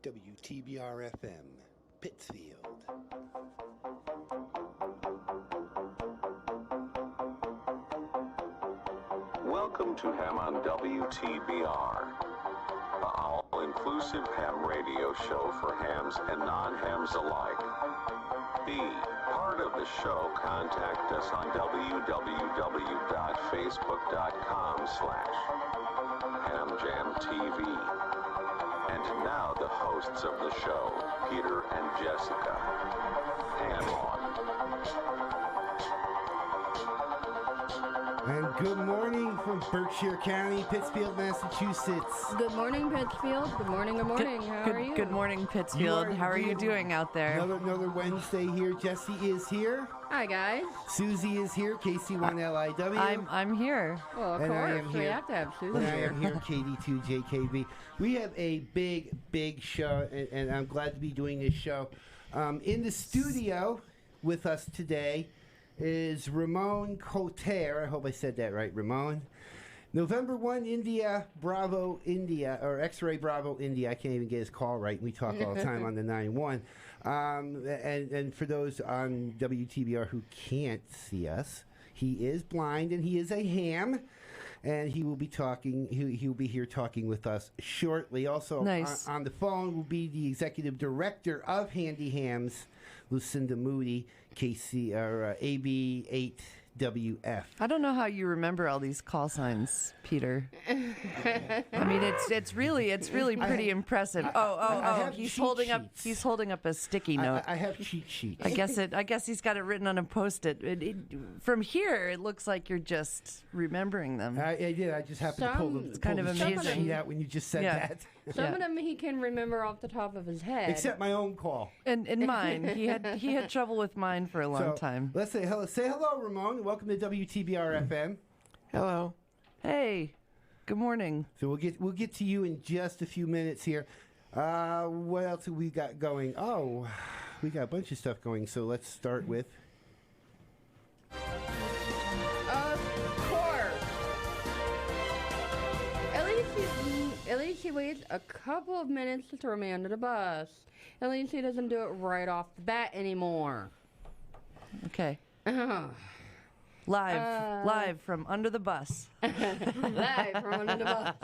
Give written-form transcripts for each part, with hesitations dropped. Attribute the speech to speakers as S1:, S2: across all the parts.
S1: WTBR-FM, Pittsfield.
S2: Welcome to Ham on WTBR, the all-inclusive ham radio show for hams and non-hams alike. Be part of the show. Contact us on www.facebook.com/HamJamTV. And now the hosts of the show, Peter and Jessica. Ham on.
S1: And good morning from Berkshire County, Pittsfield, Massachusetts.
S3: Good morning, Pittsfield. Good morning, good morning. How are you?
S4: Good morning, Pittsfield. How are you doing out there?
S1: Another Wednesday here. Jesse is here.
S3: Hi, guys.
S1: Susie is here. KC1LIW.
S4: I'm here.
S3: Well, of
S1: And I
S3: course.
S1: am
S3: We
S1: here.
S3: have to have Susie
S1: And I
S3: here.
S1: am here, KD2JKB. We have a big show, and I'm glad to be doing this show. In the studio with us today is Ramon Coultar. I hope I said that right, Ramon. November 1, India, Bravo, India, or X-Ray Bravo, India. I can't even get his call right. We talk all the time on the 9-1. And for those on WTBR who can't see us, he is blind and he is a ham. And he will be talking. He will be here talking with us shortly. Also,
S4: nice.
S1: on the phone will be the executive director of HandiHams, Lucinda Moody, KC or AB8WF.
S4: I don't know how you remember all these call signs, Peter. I mean, it's really pretty impressive. He's holding up a sticky note.
S1: I have cheat sheets.
S4: I guess he's got it written on a Post-it. From here, it looks like you're just remembering them.
S1: I did. I just happened to pull them.
S4: It's kind of
S1: cheat
S4: amazing.
S1: sheet out when you just said that.
S3: Some of them he can remember off the top of his head.
S1: Except my own call.
S4: And mine. He had trouble with mine for a long time.
S1: Let's say hello. Say hello, Ramon. Welcome to WTBR FM.
S4: Hello. Hey. Good morning.
S1: So we'll get to you in just a few minutes here. What else have we got going? Oh, we got a bunch of stuff going. So let's start with.
S3: Of course. At least he waits a couple of minutes to throw me under the bus. At least he doesn't do it right off the bat anymore.
S4: Okay. Live from under the bus.
S3: Live from under the bus.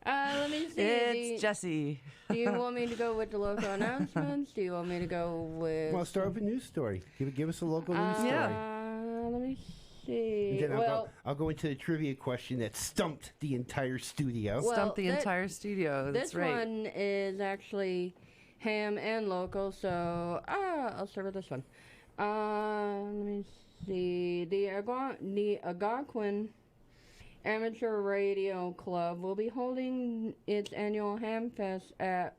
S3: Let me see.
S4: It's Jesse.
S3: Do you want me to go with the local announcements? Do you want me to go with...
S1: Well, start with a news story. Give us a local news story.
S3: Let me see.
S1: And then I'll go into the trivia question that stumped the entire studio.
S4: Stumped the entire studio. That's right.
S3: This one is actually ham and local, so I'll start with this one. Let me see. The Algonquin Amateur Radio Club will be holding its annual Ham Fest at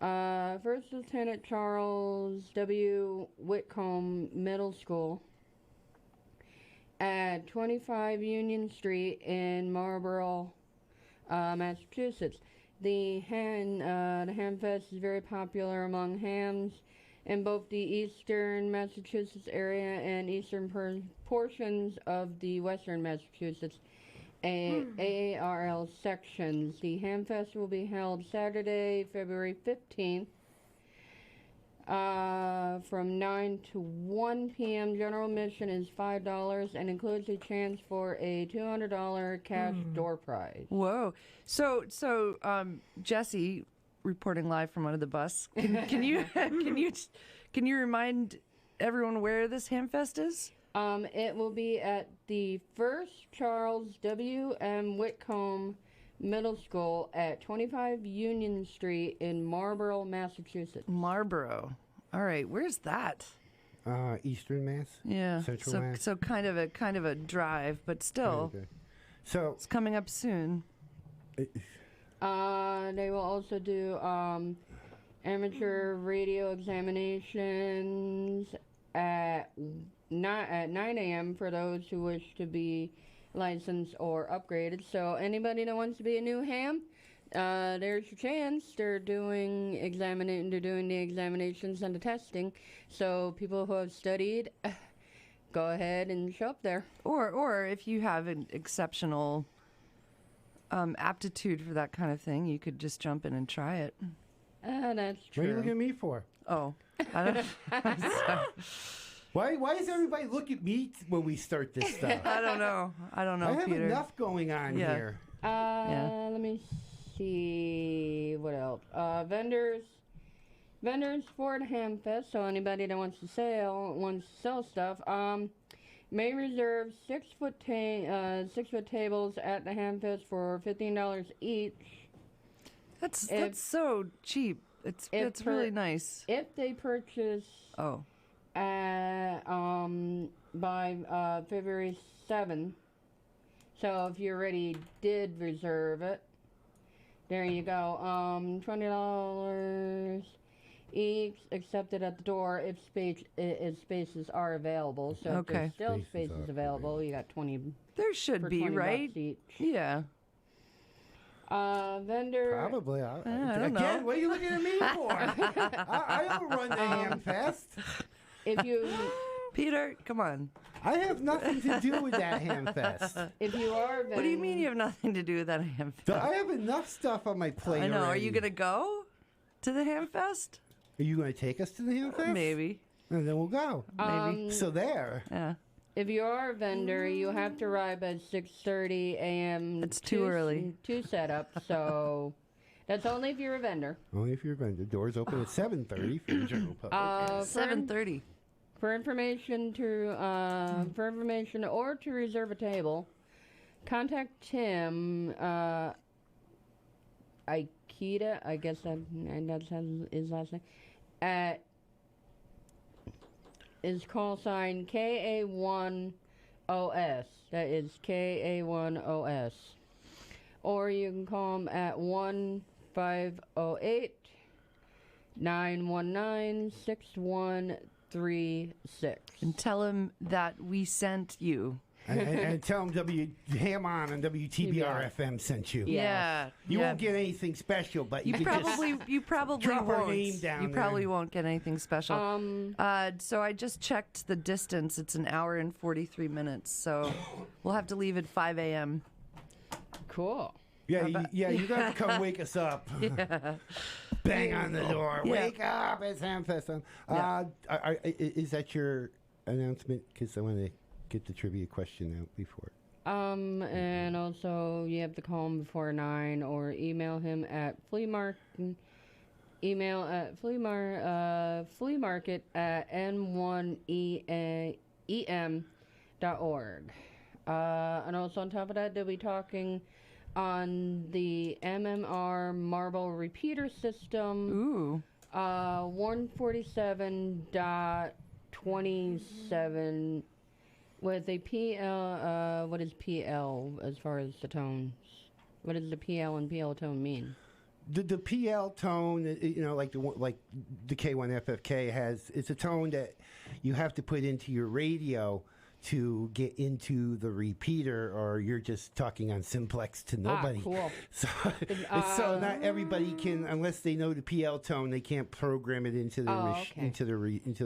S3: First Lieutenant Charles W. Whitcomb Middle School at 25 Union Street in Marlborough, Massachusetts. The Ham Fest is very popular among hams in both the eastern Massachusetts area and eastern portions of the western Massachusetts AARL sections. The Ham Fest will be held Saturday, February 15th, from 9 to 1 p.m. General admission is $5 and includes a chance for a $200 cash door prize.
S4: Whoa! So, Jesse, reporting live from under the bus. Can you remind everyone where this Hamfest is?
S3: It will be at the First Charles W. M. Whitcomb Middle School at 25 Union Street in Marlborough, Massachusetts.
S4: Marlborough. All right, where's that?
S1: Eastern Mass.
S4: Yeah.
S1: Central Mass.
S4: So kind of a drive, but still.
S1: Okay. So
S4: it's coming up soon.
S3: They will also do amateur radio examinations at 9 a.m. for those who wish to be licensed or upgraded. So anybody that wants to be a new ham, there's your chance. They're doing the examinations and the testing. So people who have studied, go ahead and show up there.
S4: Or if you have an exceptional aptitude for that kind of thing, you could just jump in and try it.
S3: That's true.
S1: What are you looking at me for?
S4: Oh, I don't.
S1: Why does everybody look at me when we start this stuff?
S4: I don't know,
S1: I have
S4: Peter.
S1: enough going on here.
S3: Let me see what else. Vendors for the Ham Fest. So anybody that wants to sell stuff, may reserve 6 foot tables at the Ham Fest for $15 each.
S4: That's so cheap. It's really nice.
S3: If they purchase by February 7th. So if you already did reserve it, there you go. $20 each accepted at the door if spaces are available. So if there's still spaces available, you got 20.
S4: There should be, right?
S3: Each.
S4: Yeah.
S3: Vendor.
S1: Probably.
S4: I don't
S1: Again,
S4: know.
S1: what are you looking at me for? I don't run the Ham Fest.
S3: If you,
S4: Peter, come on.
S1: I have nothing to do with that Ham Fest.
S3: if you are,
S4: What do you mean you have nothing to do with that Ham Fest?
S1: I have enough stuff on my plate.
S4: I know.
S1: already.
S4: Are you gonna go to the Ham Fest?
S1: Are you going to take us to the Ham Fest?
S4: Maybe.
S1: And then we'll go.
S4: Maybe.
S1: So there.
S4: Yeah.
S3: If you are a vendor, you have to arrive at 6:30 a.m.
S4: It's too early.
S3: To set up, so that's only if you're a vendor.
S1: Only if you're a vendor. Doors open at 7:30 for the general public.
S4: 7:30.
S3: For information or to reserve a table, contact Tim Ikeda, I guess that's his last name, at his call sign KA1OS. That is KA1OS. Or you can call him at 1-508-919-6136.
S4: And tell him that we sent you.
S1: and tell them Hamon and WTBR FM sent you.
S4: Yeah.
S1: You won't get anything special, but you
S4: probably
S1: drop our
S4: won't.
S1: name down
S4: You
S1: there.
S4: probably won't get anything special. So I just checked the distance. It's an hour and 43 minutes. So we'll have to leave at 5 a.m.
S3: Cool.
S1: Yeah, you got to come wake us up. Bang on the door.
S4: Yeah.
S1: Wake up! It's Hamfest. Is that your announcement? Because I want to get the trivia question out before.
S3: And also you have to call him before 9 or email him at fleamarket at n1em.org. And also on top of that, they'll be talking on the MMR marble repeater system.
S4: Ooh.
S3: 147.27 with a PL. What is PL as far as the tones? What does the PL and PL tone mean?
S1: The PL tone, like the K1FFK has, it's a tone that you have to put into your radio to get into the repeater, or you're just talking on simplex to nobody.
S3: Cool.
S1: So not everybody can, unless they know the PL tone, they can't program it into the into the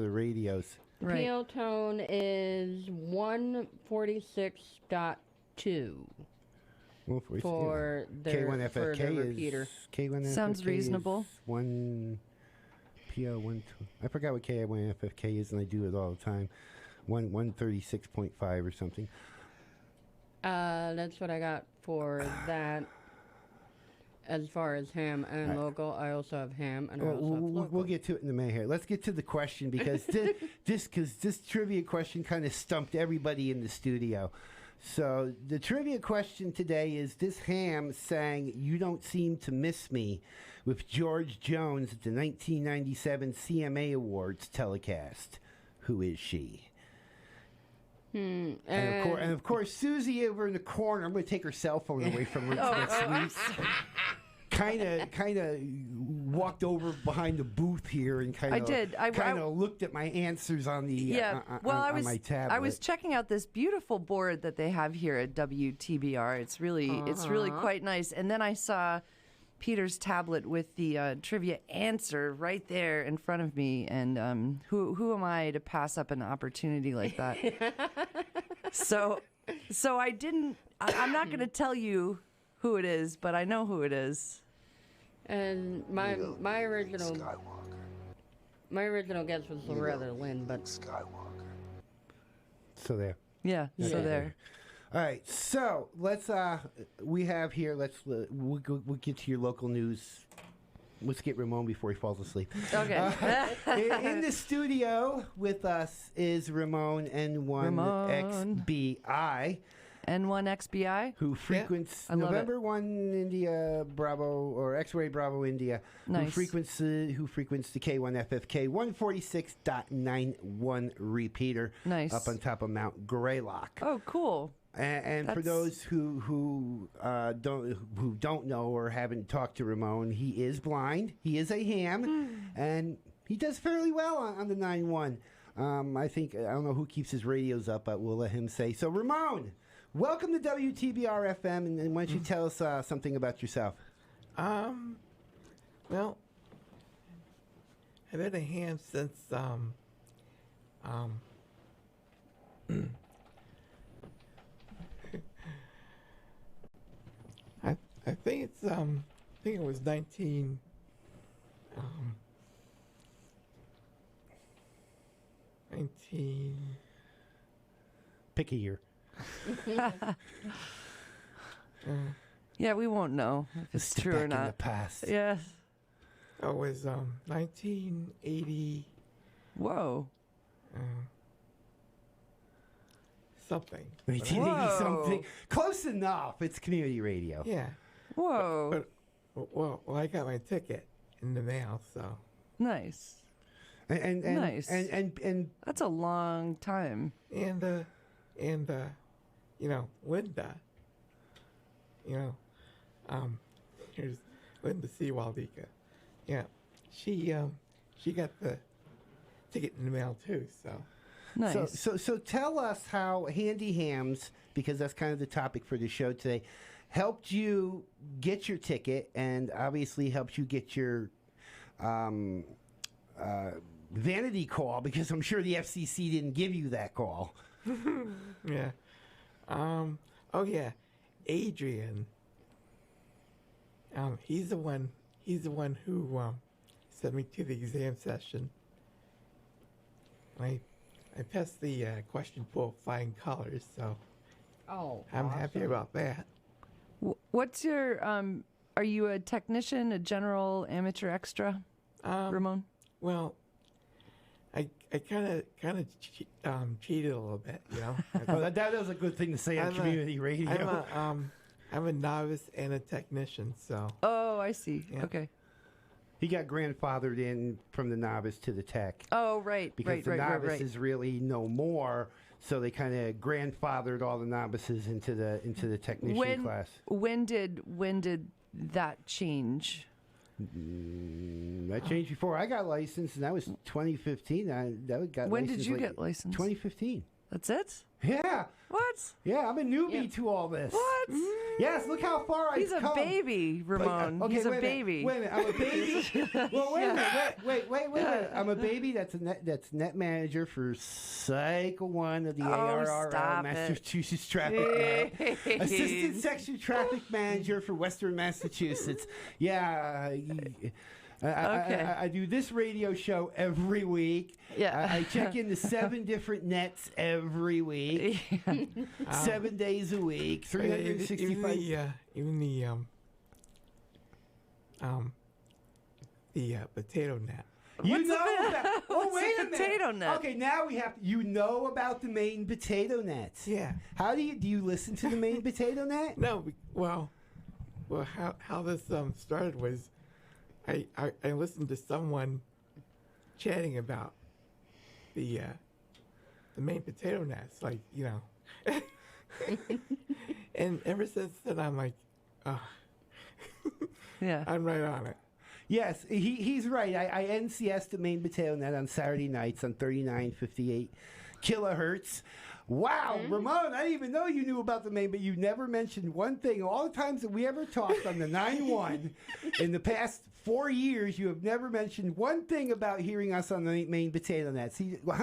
S1: radios.
S3: The PL tone is 146.2. For the
S1: K1FFK
S3: repeater.
S1: K1FFK
S4: Sounds reasonable.
S1: Is 1 PL 1. I forgot what K1FFK is, and I do it all the time. 136.5 or something.
S3: That's what I got for that. As far as ham and local, I also have ham and I also have local.
S1: We'll get to it in a minute here. Let's get to the question because this trivia question kind of stumped everybody in the studio. So the trivia question today is: this ham sang "You Don't Seem to Miss Me" with George Jones at the 1997 CMA Awards telecast. Who is she? And of course, Susie over in the corner. I'm going to take her cell phone away from her next week. Kind of walked over behind the booth here and kind of looked at my answers on the on my tablet.
S4: I was checking out this beautiful board that they have here at WTBR. It's really quite nice. And then I saw Peter's tablet with the trivia answer right there in front of me, and who am I to pass up an opportunity like that? So I didn't. I'm not going to tell you who it is, but I know who it is.
S3: And my original guess was Loretta Lynn, but
S1: So there.
S4: Yeah, so there.
S1: All right, so let's we have here. We'll get to your local news. Let's get Ramon before he falls asleep.
S4: Okay.
S1: In the studio with us is Ramon N1XBI.
S4: N1XBI?
S1: Who frequents
S4: I love
S1: November 1 India Bravo or X-Ray Bravo India.
S4: Nice.
S1: Who frequents the K1FFK 146.91 repeater.
S4: Nice.
S1: Up on top of Mount Greylock.
S4: Oh, cool.
S1: And for those who don't know or haven't talked to Ramon, he is blind. He is a ham, and he does fairly well on the 9-1. I don't know who keeps his radios up, but we'll let him say. So, Ramon, welcome to WTBR FM, and why don't you tell us something about yourself?
S5: Well, I've been a ham since I think it was 19.
S1: Pick a year.
S4: Yeah, we won't know if it's
S1: Step
S4: true
S1: back
S4: or
S1: in
S4: not.
S1: the past.
S4: Yes.
S5: It was 1980
S4: Whoa.
S5: something.
S1: 1980 something.
S4: Whoa.
S1: Close enough. It's community radio.
S5: Yeah.
S4: Whoa.
S5: Well, I got my ticket in the mail, so.
S4: Nice.
S1: And
S4: Nice.
S1: And
S4: That's a long time.
S5: And Linda, here's Linda Seawaldika. Yeah, she got the ticket in the mail too. So
S4: Nice.
S1: So tell us how HandiHams, because that's kind of the topic for the show today, helped you get your ticket, and obviously helped you get your vanity call, because I'm sure the FCC didn't give you that call.
S5: yeah. Adrian. He's the one who sent me to the exam session. I passed the question pool flying colors, so I'm happy about that.
S4: What's your, are you a technician, a general, amateur, extra, Ramon?
S5: Well, I kind of cheated a little bit, you know.
S1: Oh, that was a good thing to say on community radio.
S5: I'm a novice and a technician, so.
S4: Oh, I see.
S5: Yeah.
S4: Okay.
S1: He got grandfathered in from the novice to the tech.
S4: Oh, right.
S1: Because the novices really know more, so they kind of grandfathered all the novices into the technician class.
S4: When did that change?
S1: That changed before I got licensed, and that was 2015.
S4: When did you get licensed?
S1: 2015.
S4: That's it?
S1: Yeah.
S4: What?
S1: Yeah, I'm a newbie to all this.
S4: What?
S1: Yes, look how far I've come.
S4: He's a baby, Ramon.
S1: Okay,
S4: He's a
S1: wait
S4: baby.
S1: Wait a minute. I'm a baby. Well, wait a minute. Wait. I'm a baby that's net manager for Cycle 1 of the ARRL, Massachusetts Traffic Net. Assistant Section Traffic Manager for Western Massachusetts. Yeah. I do this radio show every week.
S4: Yeah.
S1: I check into 7 different nets every week. 7 days a week, 365.
S5: Even the potato net.
S1: You know about? Oh,
S4: What's
S1: wait
S4: a
S1: a minute.
S4: potato net?
S1: Okay, now we have. You know about the Maine potato nets?
S5: Yeah.
S1: How do you listen to the Maine potato net?
S5: No, well, how this started was, I listened to someone chatting about the Maine potato nets, like, you know, and ever since then I'm like,
S4: Yeah.
S5: I'm right on it.
S1: Yes, he's right. I NCS the Maine potato net on Saturday nights on 3958 kilohertz. Wow, Ramon, I didn't even know you knew about the Maine, but you never mentioned one thing. All the times that we ever talked on the 9-1 in the past 4 years, you have never mentioned one thing about hearing us on the main potato net. See, what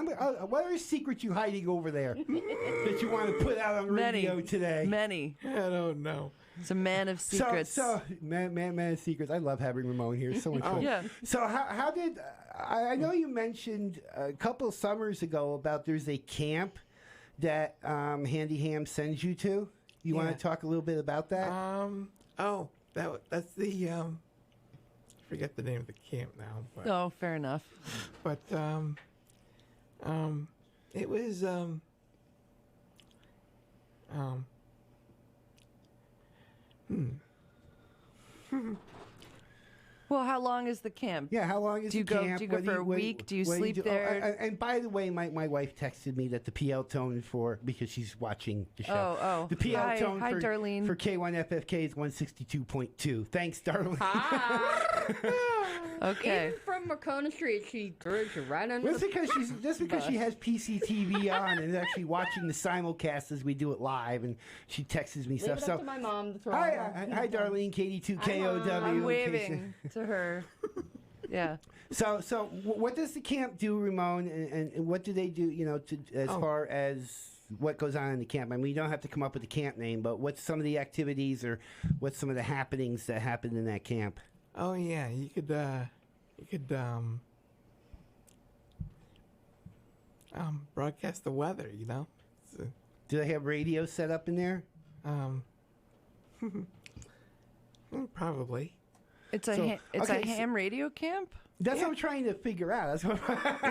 S1: are secrets you hiding over there that you want to put out on radio today?
S4: Many.
S5: I don't know.
S4: It's a man of secrets.
S1: So man of secrets. I love having Ramon here. It's so much fun.
S4: Yeah.
S1: So how did I know you mentioned a couple of summers ago about there's a camp that HandiHams sends you to. You want to talk a little bit about that?
S5: That's the I forget the name of the camp now. But,
S4: Oh, fair enough.
S5: but it was
S4: Well, how long is the camp?
S1: Yeah, how long is
S4: Do you
S1: the
S4: go?
S1: camp?
S4: Do you go for a week? Do you sleep there?
S1: And by the way, my wife texted me that the PL tone because she's watching the show.
S4: Oh.
S1: The PL tone
S4: Hi, Darlene.
S1: for K1FFK is 162.2. Thanks, Darlene.
S4: Okay.
S3: Even from Makona Street, she threw you right under
S1: Just
S3: the
S1: because she has PCTV on and is actually watching the simulcast as we do it live, and she texts me
S3: Leave
S1: stuff.
S3: it up to my mom to throw
S1: Hi,
S3: her.
S1: hi, Darlene, KD2KOW.
S4: I'm waving to her. Yeah.
S1: So what does the camp do, Ramon, and what do they do? As far as what goes on in the camp. I mean, you don't have to come up with a camp name, but what's some of the activities or what's some of the happenings that happen in that camp?
S5: Oh yeah, you could broadcast the weather. So,
S1: Do they have radio set up in there?
S5: probably.
S4: It's a ham radio camp?
S1: That's what I'm trying to figure out. That's what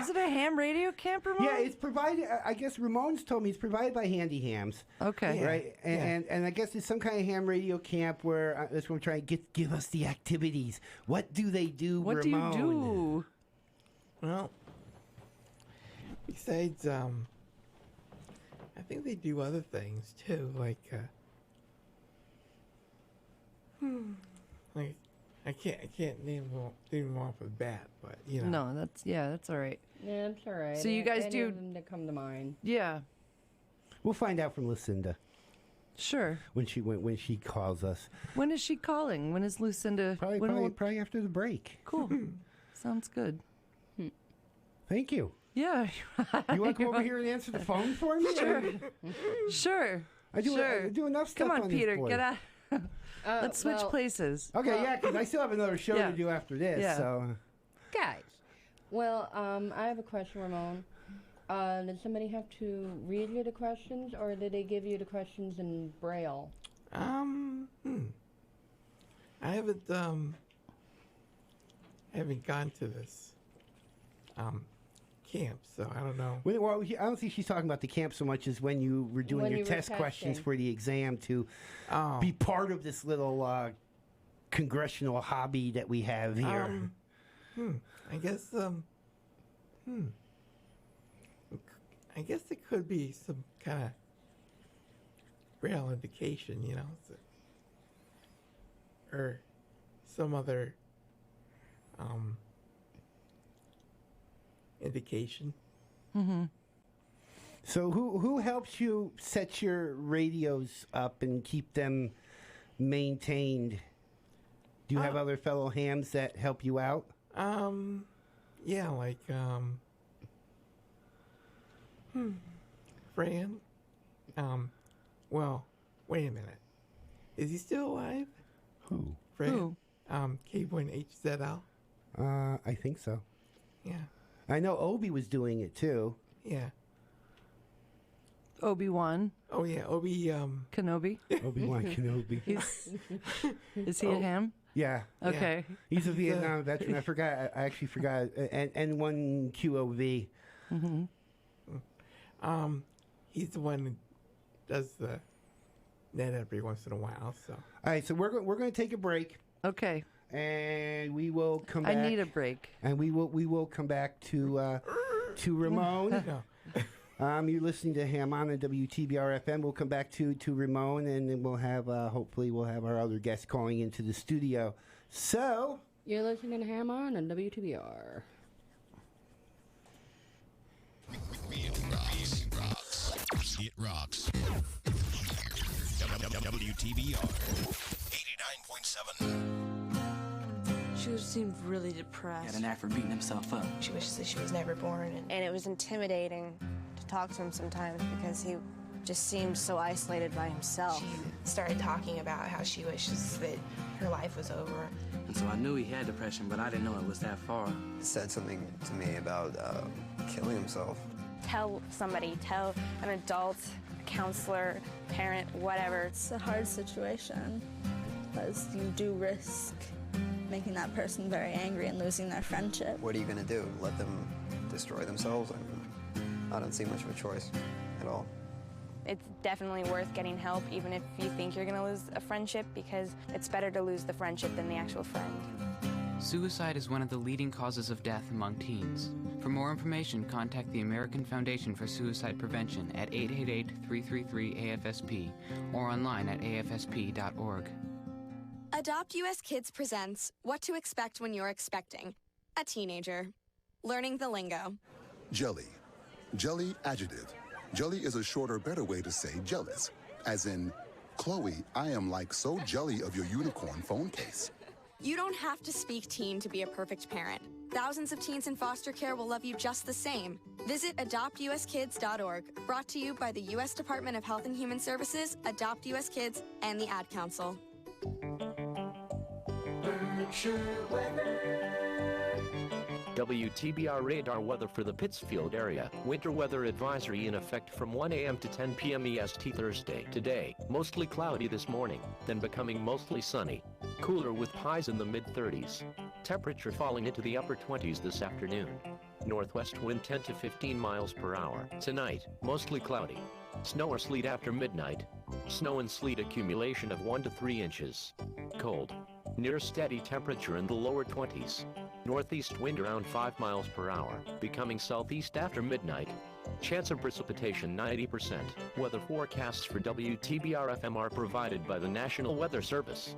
S4: Is it a ham radio camp, Ramon?
S1: Yeah, it's provided. I guess Ramon's told me it's provided by HandiHams.
S4: Okay.
S5: Yeah.
S1: Right, and I guess it's some kind of ham radio camp where that's what I'm trying to give us the activities. What do they do,
S4: What
S1: Ramon?
S4: do you do?
S5: Well, besides, I think they do other things too, like I can't name them off of bat, but
S4: No, that's all right.
S3: Yeah, it's all right.
S4: So you guys
S3: Any
S4: do-
S3: of them that come to mind.
S4: Yeah.
S1: We'll find out from Lucinda
S4: Sure.
S1: when she calls us.
S4: When is she calling? When is Lucinda?
S1: Probably after the break.
S4: Cool. Sounds good.
S1: Thank you.
S4: Yeah.
S1: You want to come over here and answer the phone for me?
S4: Sure.
S1: I do enough stuff.
S4: Come on,
S1: on this
S4: Peter.
S1: board.
S4: Get out. Let's switch places.
S1: Okay, yeah, because I still have another show
S4: Yeah.
S1: to do after this.
S4: Yeah.
S1: So
S3: Guys, I have a question, Ramon. Did somebody have to read you the questions, or did they give you the questions in Braille?
S5: I haven't gone to this camp, so I don't know.
S1: Well, I don't think she's talking about the camp so much as when you were doing
S3: When
S1: your
S3: you were
S1: test questions
S3: testing.
S1: for the exam to
S5: Oh.
S1: be part of this little congressional hobby that we have here.
S5: I guess I guess it could be some kind of braille indication, or some other indication.
S1: So who helps you set your radios up and keep them maintained? Do you have other fellow hams that help you out?
S5: Yeah, like Fran. Well, wait a minute. Is he still alive?
S1: Who?
S5: Fran?
S4: Who?
S5: K1HZL.
S1: I think so.
S5: Yeah.
S1: I know Obi was doing it too.
S5: Yeah.
S4: Obi-Wan
S5: Oh yeah, Obi.
S4: Kenobi.
S1: Obi-Wan Kenobi.
S4: Is he a ham?
S1: Yeah.
S4: Okay.
S1: He's a Vietnam veteran. I forgot. I actually forgot. And one QOV.
S5: He's the one who does the net every once in a while. So.
S1: All right. So we're going to take a break,
S4: Okay.
S1: and we will come
S4: I
S1: back.
S4: need a break.
S1: And we will come back to Ramon.
S5: No.
S1: You're listening to Ham on WTBR FM. We'll come back to Ramon, and then we'll have hopefully we'll have our other guests calling into the studio. So
S3: You're listening to Ham On WTBR.
S6: It rocks. WTBR 89.7.
S7: just seemed really depressed.
S8: He had an act for beating himself up.
S9: She wishes that she was never born. And it was intimidating to talk to him sometimes because he just seemed so isolated by himself.
S10: She started talking about how she wishes that her life was over.
S8: And so I knew he had depression, but I didn't know it was that far.
S11: He said something to me about killing himself.
S9: Tell somebody, tell an adult, a counselor, parent, whatever.
S12: It's a hard situation because you do risk making that person very angry and losing their friendship.
S11: What are you going to do? Let them destroy themselves? I don't see much of a choice at all.
S9: It's definitely worth getting help, even if you think you're going to lose a friendship, because it's better to lose the friendship than the actual friend.
S13: Suicide is one of the leading causes of death among teens. For more information, contact the American Foundation for Suicide Prevention at 888-333-AFSP or online at afsp.org.
S14: Adopt US Kids presents What to Expect When You're Expecting a Teenager. Learning the lingo.
S15: Jelly. Jelly adjective. Jelly is a shorter, better way to say jealous. As in, Chloe, I am like so jelly of your unicorn phone case.
S14: You don't have to speak teen to be a perfect parent. Thousands of teens in foster care will love you just the same. Visit adoptuskids.org. Brought to you by the U.S. Department of Health and Human Services, Adopt US Kids, and the Ad Council.
S16: WTBR radar weather for the Pittsfield area. Winter weather advisory in effect from 1 a.m. to 10 p.m. EST Thursday. Today, mostly cloudy this morning, then becoming mostly sunny. Cooler with highs in the mid-30s. Temperature falling into the upper 20s this afternoon. Northwest wind 10 to 15 miles per hour. Tonight, mostly cloudy. Snow or sleet after midnight. Snow and sleet accumulation of 1 to 3 inches. Cold. Near steady temperature in the lower 20s. Northeast wind around 5 miles per hour, becoming southeast after midnight. Chance of precipitation 90%. Weather forecasts for WTBR-FM are provided by the National Weather Service.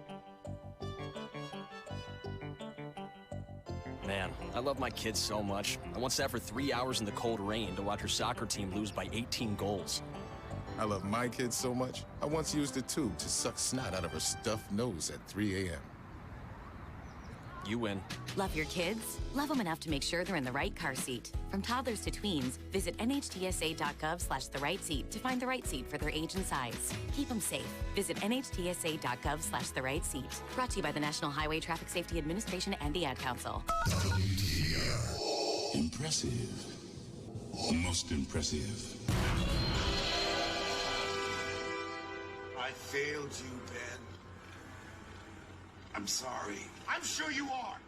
S17: Man, I love my kids so much. I once sat for 3 hours in the cold rain to watch her soccer team lose by 18 goals.
S6: I love my kids so much, I once used a tube to suck snot out of her stuffed nose at 3 a.m.
S17: You win.
S18: Love your kids? Love them enough to make sure they're in the right car seat. From toddlers to tweens, visit nhtsa.gov/the right seat to find the right seat for their age and size. Keep them safe. Visit nhtsa.gov/the right seat. Brought to you by the National Highway Traffic Safety Administration and the Ad Council.
S6: Impressive. Almost impressive.
S19: I failed you, Ben. I'm sorry. I'm sure you are.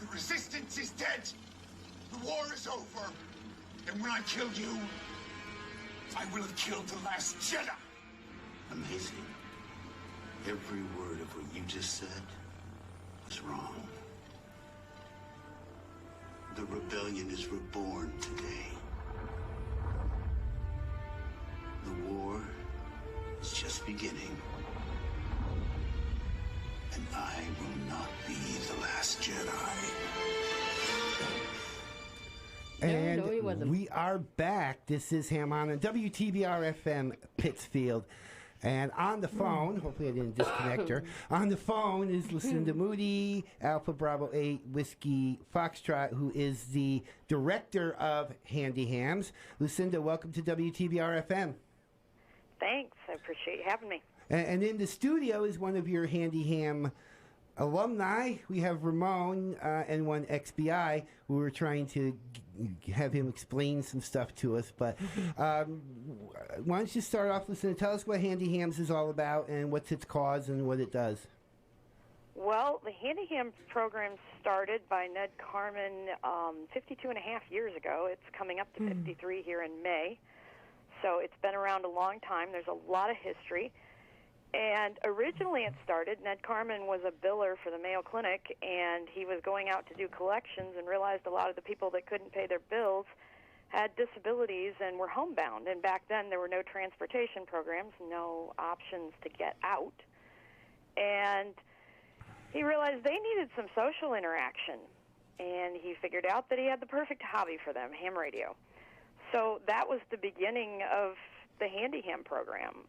S19: The resistance is dead. The war is over. And when I killed you, I will have killed the last Jedi.
S20: Amazing. Every word of what you just said was wrong. The rebellion is reborn today. The war is just beginning. And I will not be the last Jedi.
S1: And we are back. This is Ham on WTBR FM Pittsfield. And on the phone, hopefully I didn't disconnect her, on the phone is Lucinda Moody, Alpha Bravo 8 Whiskey Foxtrot, who is the director of HandiHams. Lucinda, welcome to WTBR FM.
S21: Thanks. I appreciate you having me.
S1: And in the studio is one of your HandiHam alumni. We have Ramon, N1 XBI, who we're trying to have him explain some stuff to us. But why don't you start off, Lucinda? Tell us what HandiHams is all about and what's its cause and what it does.
S21: Well, the HandiHams program started by Ned Carmen 52 and a half years ago. It's coming up to 53 here in May. So it's been around a long time. There's a lot of history. And originally it started, Ned Carmen was a biller for the Mayo Clinic, and he was going out to do collections and realized a lot of the people that couldn't pay their bills had disabilities and were homebound. And back then there were no transportation programs, no options to get out. And he realized they needed some social interaction. And he figured out that he had the perfect hobby for them, ham radio. So that was the beginning of the HandiHam program.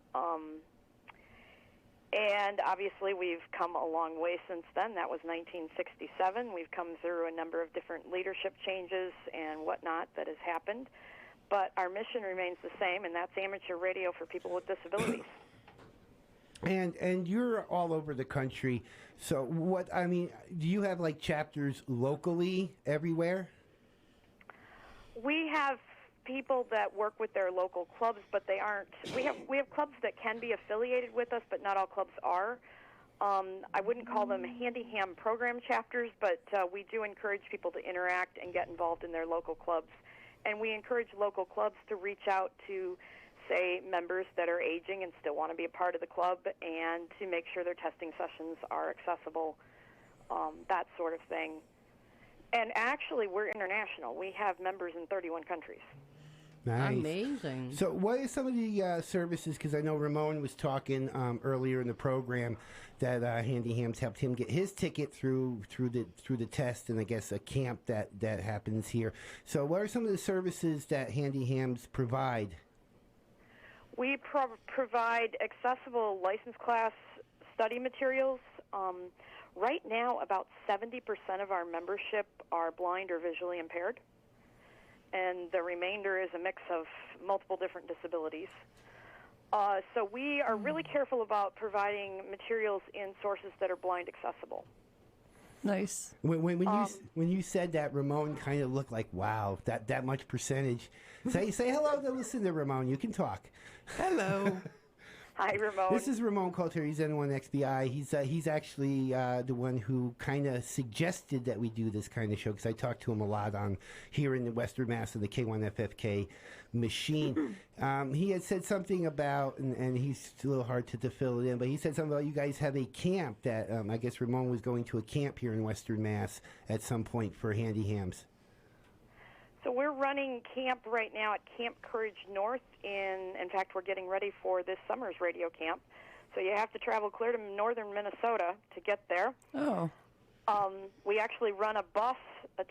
S21: And obviously, we've come a long way since then. That was 1967. We've come through a number of different leadership changes and whatnot that has happened. But our mission remains the same, and that's amateur radio for people with disabilities.
S1: And you're all over the country. So do you have like chapters locally everywhere?
S21: We have people that work with their local clubs, but they aren't. We have clubs that can be affiliated with us, but not all clubs are. I wouldn't call them HandiHam program chapters, but we do encourage people to interact and get involved in their local clubs. And we encourage local clubs to reach out to, say, members that are aging and still want to be a part of the club, and to make sure their testing sessions are accessible, that sort of thing. And actually, we're international. We have members in 31 countries.
S1: Nice.
S3: Amazing.
S1: So what are some of the services, because I know Ramon was talking earlier in the program that HandiHams helped him get his ticket through the test, and I guess a camp that happens here. So what are some of the services that HandiHams provide?
S21: We provide accessible license class study materials. Right now, about 70% of our membership are blind or visually impaired, and the remainder is a mix of multiple different disabilities. So we are really careful about providing materials in sources that are blind accessible.
S4: Nice.
S1: When you said that, Ramon kind of looked like, wow, that much percentage. Say hello to Lucinda, Ramon. You can talk.
S5: Hello.
S21: Hi, Ramon.
S1: This is Ramon Coultar. He's N1XBI. He's actually the one who kind of suggested that we do this kind of show, because I talked to him a lot on here in the Western Mass of the K1FFK machine. He had said something about, and he's a little hard to fill it in, but he said something about you guys have a camp that I guess Ramon was going to a camp here in Western Mass at some point for HandiHams.
S21: So we're running camp right now at Camp Courage North. In fact, we're getting ready for this summer's radio camp. So you have to travel clear to northern Minnesota to get there.
S4: Oh.
S21: We actually run a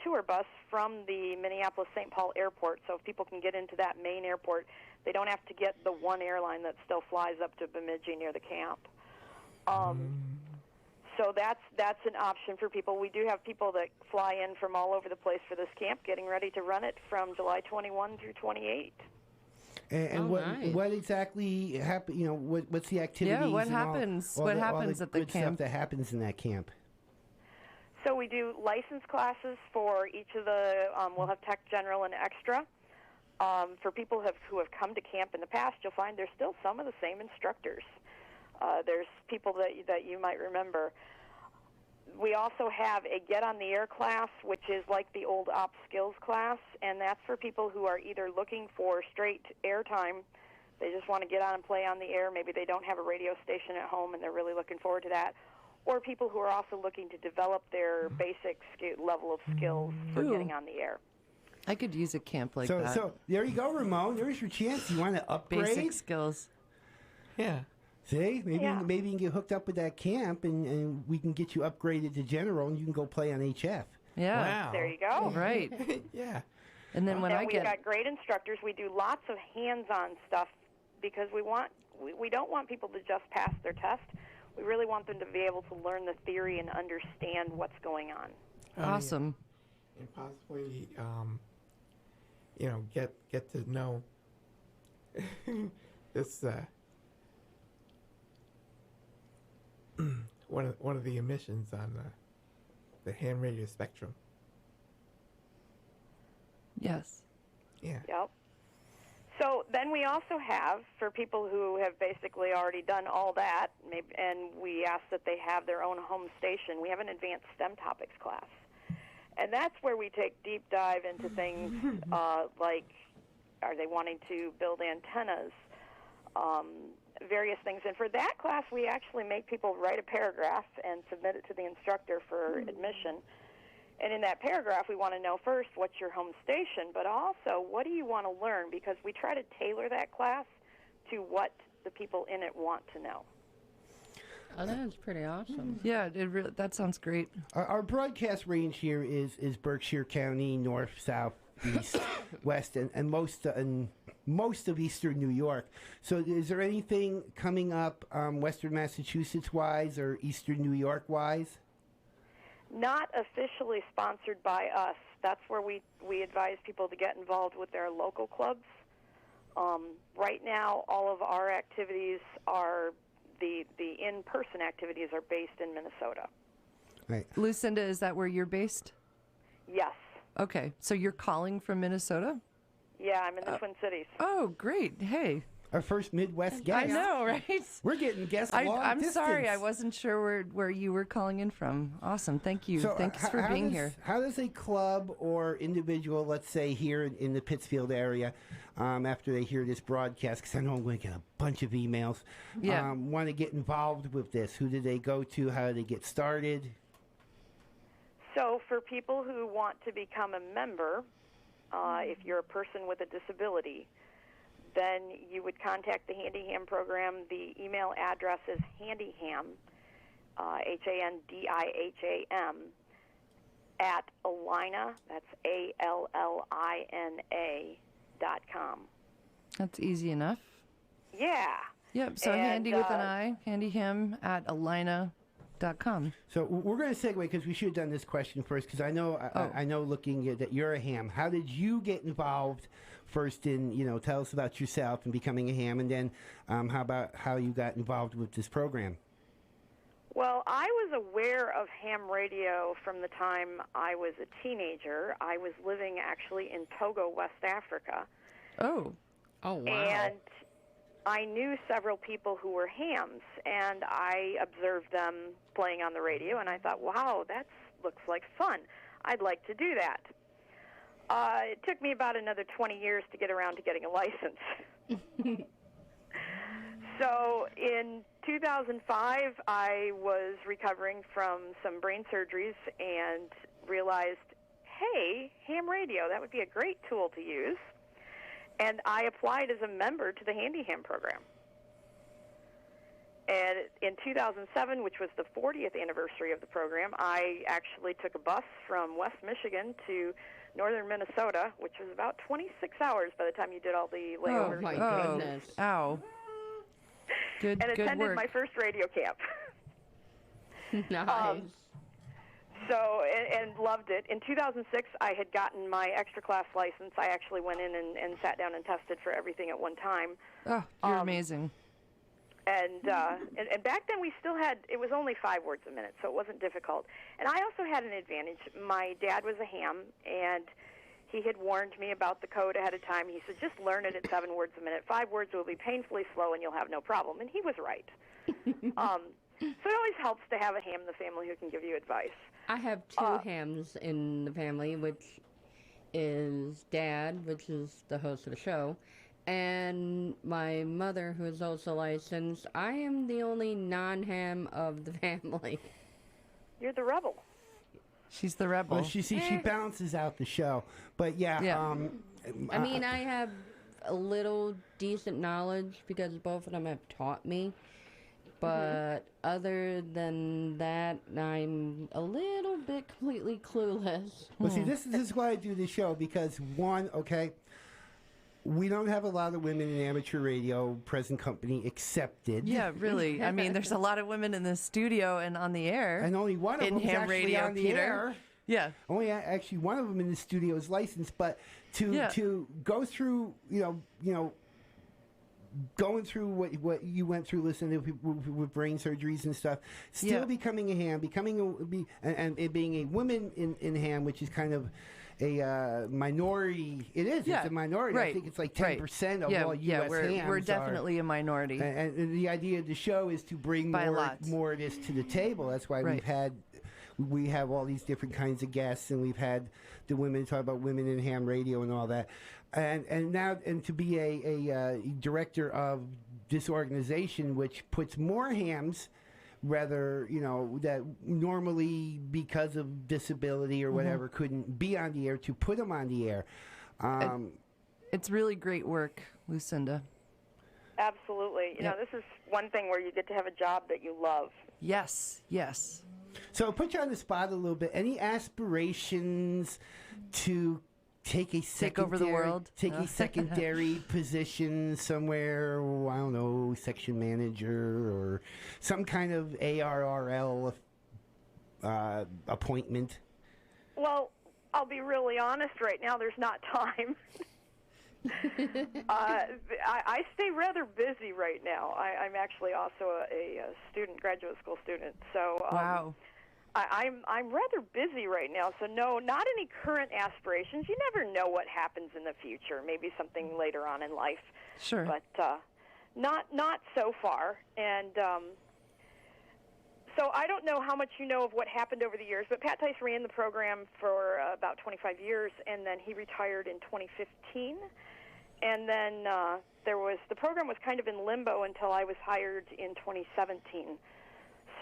S21: tour bus from the Minneapolis-St. Paul airport. So if people can get into that main airport, they don't have to get the one airline that still flies up to Bemidji near the camp. So that's an option for people. We do have people that fly in from all over the place for this camp, getting ready to run it from July 21 through 28.
S1: And what exactly happen? You know, what's the activities?
S4: Yeah, what happens? What happens at the camp?
S1: Stuff that happens in that camp.
S21: So we do license classes for each of the. We'll have Tech General and Extra. For people who have come to camp in the past, you'll find there's still some of the same instructors. There's people that you might remember. We also have a Get on the Air class, which is like the old Ops Skills class, and that's for people who are either looking for straight air time, they just want to get on and play on the air, maybe they don't have a radio station at home and they're really looking forward to that, or people who are also looking to develop their basic level of skills for getting on the air.
S4: I could use a camp like that.
S1: So there you go, Ramon. There's your chance. You want to upgrade?
S4: Basic skills.
S5: Yeah.
S1: See, maybe you can get hooked up with that camp, and we can get you upgraded to general, and you can go play on HF.
S4: Yeah.
S5: Wow.
S21: There you go.
S4: Right.
S5: Yeah.
S4: And then
S21: we've got great instructors. We do lots of hands-on stuff because we don't want people to just pass their test. We really want them to be able to learn the theory and understand what's going on.
S4: Awesome.
S5: Yeah. And possibly, get to know this. One of the emissions on the ham radio spectrum.
S4: Yes.
S5: Yeah.
S21: Yep. So then we also have, for people who have basically already done all that, and we ask that they have their own home station, we have an advanced STEM topics class. And that's where we take deep dive into things like, are they wanting to build antennas, various things. And for that class, we actually make people write a paragraph and submit it to the instructor for admission. And in that paragraph, we want to know first, what's your home station, but also, what do you want to learn? Because we try to tailor that class to what the people in it want to know.
S3: Oh, that's pretty awesome.
S4: Yeah, that sounds great.
S1: Our broadcast range here is Berkshire County, north, south, east, west, and most, and most of Eastern New York. So is there anything coming up Western Massachusetts-wise or Eastern New York-wise?
S21: Not officially sponsored by us. That's where we advise people to get involved with their local clubs. Right now, all of our activities are, the in-person activities are based in Minnesota.
S1: Right.
S4: Lucinda, is that where you're based?
S21: Yes.
S4: Okay, so you're calling from Minnesota?
S21: Yeah, I'm in the Twin Cities.
S4: Oh, great. Hey.
S1: Our first Midwest guest.
S4: I know, right?
S1: We're getting guests long
S4: I'm
S1: distance.
S4: sorry, I wasn't sure where you were calling in from. Awesome, thank you.
S1: So,
S4: Thanks for being here.
S1: How does a club or individual, let's say here in the Pittsfield area, after they hear this broadcast, because I know I'm going to get a bunch of emails, want to get involved with this? Who do they go to? How do they get started?
S21: So for people who want to become a member, if you're a person with a disability, then you would contact the HandiHam program. The email address is HandiHam, HandiHam, at Allina, that's ALLINA.com.
S4: That's easy enough.
S21: Yeah.
S4: Yep, so handy with an I, HandiHam at Allina.com.
S1: So we're going to segue because we should have done this question first because I know looking at that you're a ham. How did you get involved first in, tell us about yourself and becoming a ham, and then how about how you got involved with this program?
S21: Well, I was aware of ham radio from the time I was a teenager. I was living actually in Togo, West Africa.
S4: Oh. Oh, wow.
S21: And I knew several people who were hams, and I observed them playing on the radio, and I thought, wow, that looks like fun. I'd like to do that. It took me about another 20 years to get around to getting a license. So in 2005, I was recovering from some brain surgeries and realized, hey, ham radio, that would be a great tool to use. And I applied as a member to the HandiHam program. And in 2007, which was the 40th anniversary of the program, I actually took a bus from West Michigan to northern Minnesota, which was about 26 hours by the time you did all the layovers.
S3: Oh, my goodness.
S4: Ow.
S21: And attended
S4: work.
S21: my first radio camp.
S3: Nice.
S21: And loved it. In 2006, I had gotten my extra class license. I actually went in and sat down and tested for everything at one time.
S4: Oh, you're amazing.
S21: And back then we still had, it was only 5 words a minute, so it wasn't difficult. And I also had an advantage. My dad was a ham, and he had warned me about the code ahead of time. He said, just learn it at 7 words a minute. 5 words will be painfully slow, and you'll have no problem. And he was right. So it always helps to have a ham in the family who can give you advice.
S3: I have 2 hams in the family, which is Dad, which is the host of the show, and my mother, who is also licensed. I am the only non-ham of the family.
S21: You're the rebel.
S4: She's the rebel.
S1: Well, she balances out the show. But yeah.
S3: I mean, I have a little decent knowledge because both of them have taught me. But other than that, I'm a little bit completely clueless.
S1: Well, see, this is why I do this show, because one, we don't have a lot of women in amateur radio, present company accepted.
S4: Yeah, really. I mean, there's a lot of women in the studio and on the air.
S1: And only one of them is
S4: ham
S1: actually
S4: radio,
S1: on the
S4: Peter.
S1: air.
S4: Yeah.
S1: Only actually one of them in the studio is licensed, but to go through, going through what you went through, listening to people with brain surgeries and stuff, still becoming a ham, and being a woman in ham, which is kind of a minority. It is. It's a minority.
S4: Right.
S1: I think it's like 10% of all U.S. hams.
S4: We're definitely a minority.
S1: And the idea of the show is to bring more of this to the table. That's why we have all these different kinds of guests, and we've had the women talk about women in ham radio and all that. And now to be a director of this organization, which puts more hams, rather, that normally because of disability or whatever couldn't be on the air, to put them on the air.
S4: It's really great work, Lucinda.
S21: Absolutely. You know, this is one thing where you get to have a job that you love.
S4: Yes, yes.
S1: So I'll put you on the spot a little bit. Any aspirations to take a
S4: Take over the world.
S1: Take a secondary position somewhere. I don't know, section manager or some kind of ARRL appointment.
S21: Well, I'll be really honest right now. There's not time. I stay rather busy right now. I'm actually also a student, graduate school student. So
S4: wow.
S21: I'm rather busy right now. So no, not any current aspirations. You never know what happens in the future. Maybe something later on in life.
S4: Sure.
S21: But not so far. And so I don't know how much you know of what happened over the years, but Pat Tice ran the program for about 25 years, and then he retired in 2015. And then the program was kind of in limbo until I was hired in 2017.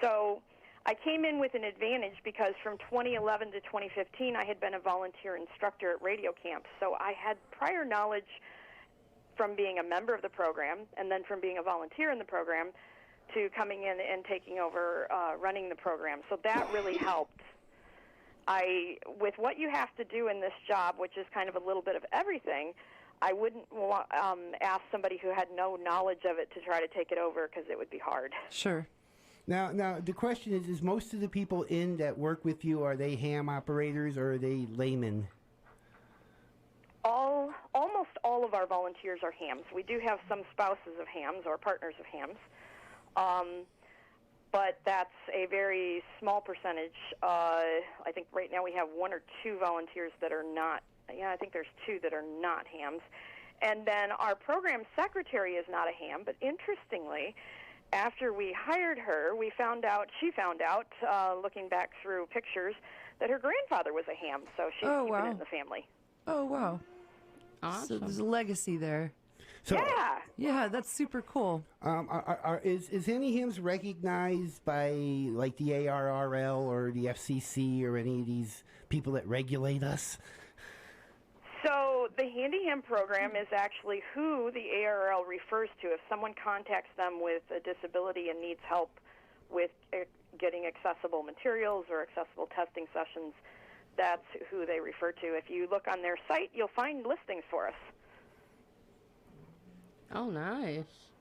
S21: So I came in with an advantage because from 2011 to 2015, I had been a volunteer instructor at radio camps. So I had prior knowledge from being a member of the program and then from being a volunteer in the program to coming in and taking over running the program. So that really helped. With what you have to do in this job, which is kind of a little bit of everything, I wouldn't ask somebody who had no knowledge of it to try to take it over because it would be hard.
S4: Sure.
S1: Now the question is most of the people that work with you, are they ham operators or are they laymen?
S21: Almost all of our volunteers are hams. We do have some spouses of hams or partners of hams. But that's a very small percentage. I think right now we have 1 or 2 volunteers that are not. Yeah, I think there's 2 that are not hams. And then our program secretary is not a ham, but interestingly, after we hired her, she found out, looking back through pictures, that her grandfather was a ham, so she's keeping it in the family.
S4: Oh, wow.
S3: Awesome.
S4: So there's a legacy there.
S1: So,
S21: yeah.
S4: Yeah, that's super cool.
S1: Is HandiHams recognized by like the ARRL or the FCC or any of these people that regulate us?
S21: So the HandiHam program is actually who the ARRL refers to. If someone contacts them with a disability and needs help with getting accessible materials or accessible testing sessions, that's who they refer to. If you look on their site, you'll find listings for us.
S3: Oh, nice.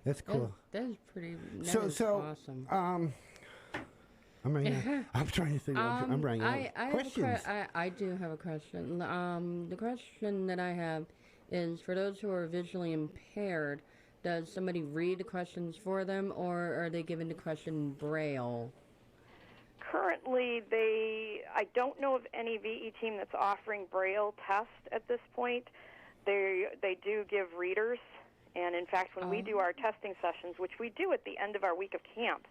S1: That's cool.
S3: That's pretty. That is awesome.
S1: I'm trying to think. I'm running out. Questions.
S3: I do have a question. The question that I have is for those who are visually impaired. Does somebody read the questions for them, or are they given the question in Braille?
S21: Currently, I don't know of any VE team that's offering Braille test at this point. They do give readers, and in fact, when we do our testing sessions, which we do at the end of our week of camp,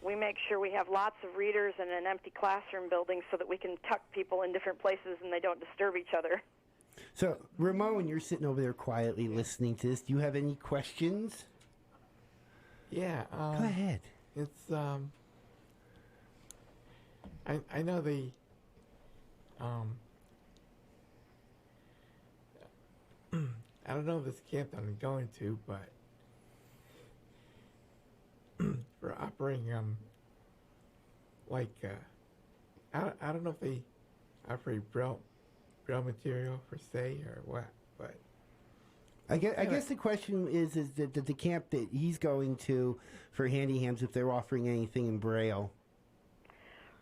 S21: we make sure we have lots of readers in an empty classroom building so that we can tuck people in different places and they don't disturb each other.
S1: So, Ramon, you're sitting over there quietly listening to this. Do you have any questions?
S5: Yeah.
S1: Go ahead.
S5: It's I know the I don't know if this camp that I'm going to, but for operating like I don't know if they operate Braille material per se or what, but
S1: I guess the question is that the camp that he's going to for HandiHams, if they're offering anything in Braille.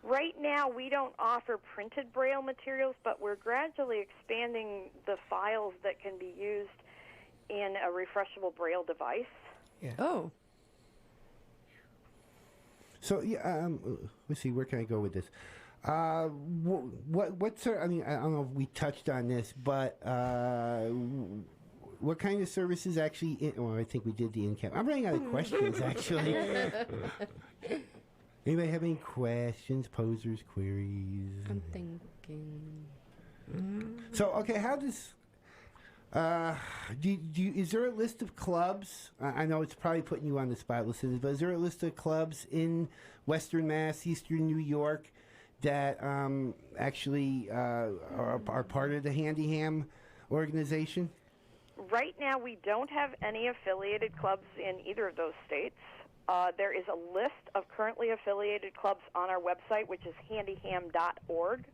S21: Right now, we don't offer printed Braille materials, but we're gradually expanding the files that can be used in a refreshable Braille device.
S4: Yeah. Oh.
S1: So yeah, let's see. Where can I go with this? What sort? I mean, I don't know if we touched on this, but what kind of services actually? Well, I think we did the in-camp. I'm running out of questions actually. Anybody have any questions, posers, queries?
S3: I'm thinking.
S1: So, okay, how does... is there a list of clubs? I know it's probably putting you on the spot, Lucinda, but is there a list of clubs in Western Mass, Eastern New York, that actually are part of the HandiHam organization?
S21: Right now, we don't have any affiliated clubs in either of those states. There is a list of currently affiliated clubs on our website, which is handiham.org.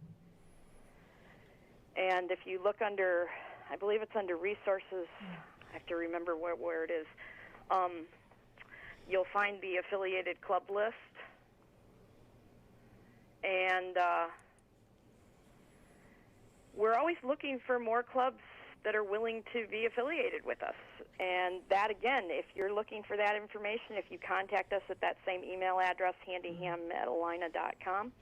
S21: And if you look under, I believe it's under resources, I have to remember where it is, you'll find the affiliated club list. And we're always looking for more clubs that are willing to be affiliated with us. And that, again, if you're looking for that information, if you contact us at that same email address, handiham@alina.com,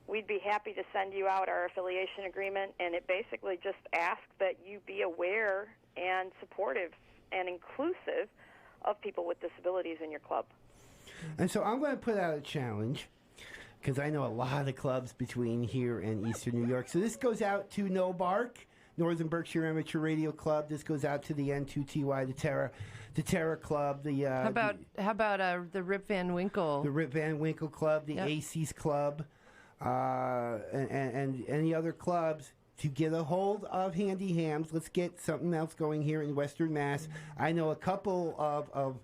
S21: we'd be happy to send you out our affiliation agreement, and it basically just asks that you be aware and supportive and inclusive of people with disabilities in your club.
S1: And so I'm going to put out a challenge, because I know a lot of clubs between here and Eastern New York. So this goes out to No Bark, Northern Berkshire Amateur Radio Club. This goes out to the N2TY, the Terra Club.
S4: How about the Rip Van Winkle?
S1: The Rip Van Winkle Club, the ACES Club, and any other clubs to get a hold of HandiHams. Let's get something else going here in Western Mass. I know a couple of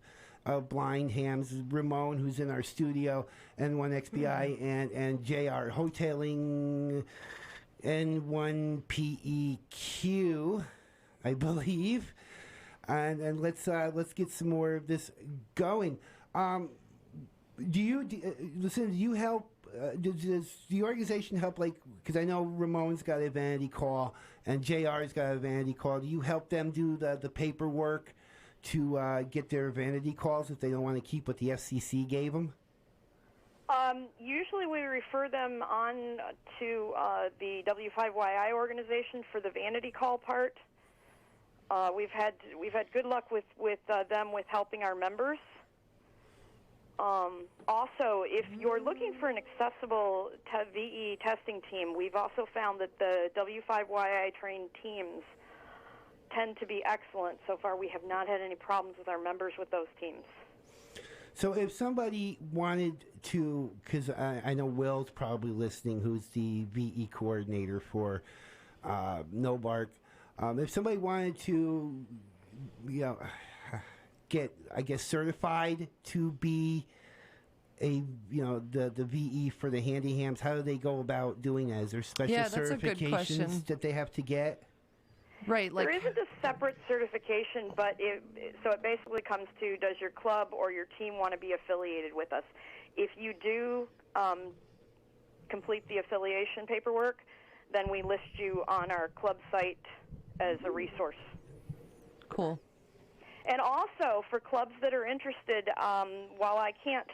S1: blind hams, Ramon, who's in our studio, N1XBI, and JR Hoteling, N1PEQ, I believe. And let's get some more of this going. Lucinda, do you help? Does the organization help? Like, because I know Ramon's got a vanity call and JR's got a vanity call. Do you help them do the paperwork to get their vanity calls if they don't want to keep what the FCC gave them?
S21: Usually we refer them on to the W5YI organization for the vanity call part. We've had good luck with them with helping our members. Also, if you're looking for an accessible VE testing team, we've also found that the W5YI trained teams tend to be excellent. So far, we have not had any problems with our members with those teams.
S1: So if somebody wanted to, because I know Will's probably listening, who's the VE coordinator for No Bark, if somebody wanted to, get, I guess, certified to be the VE for the HandiHams, how do they go about doing that? Is there special certifications that they have to get?
S4: Right.
S21: There isn't a separate certification, but it basically comes to, does your club or your team want to be affiliated with us? If you do complete the affiliation paperwork, then we list you on our club site as a resource.
S4: Cool.
S21: And also, for clubs that are interested, while I can't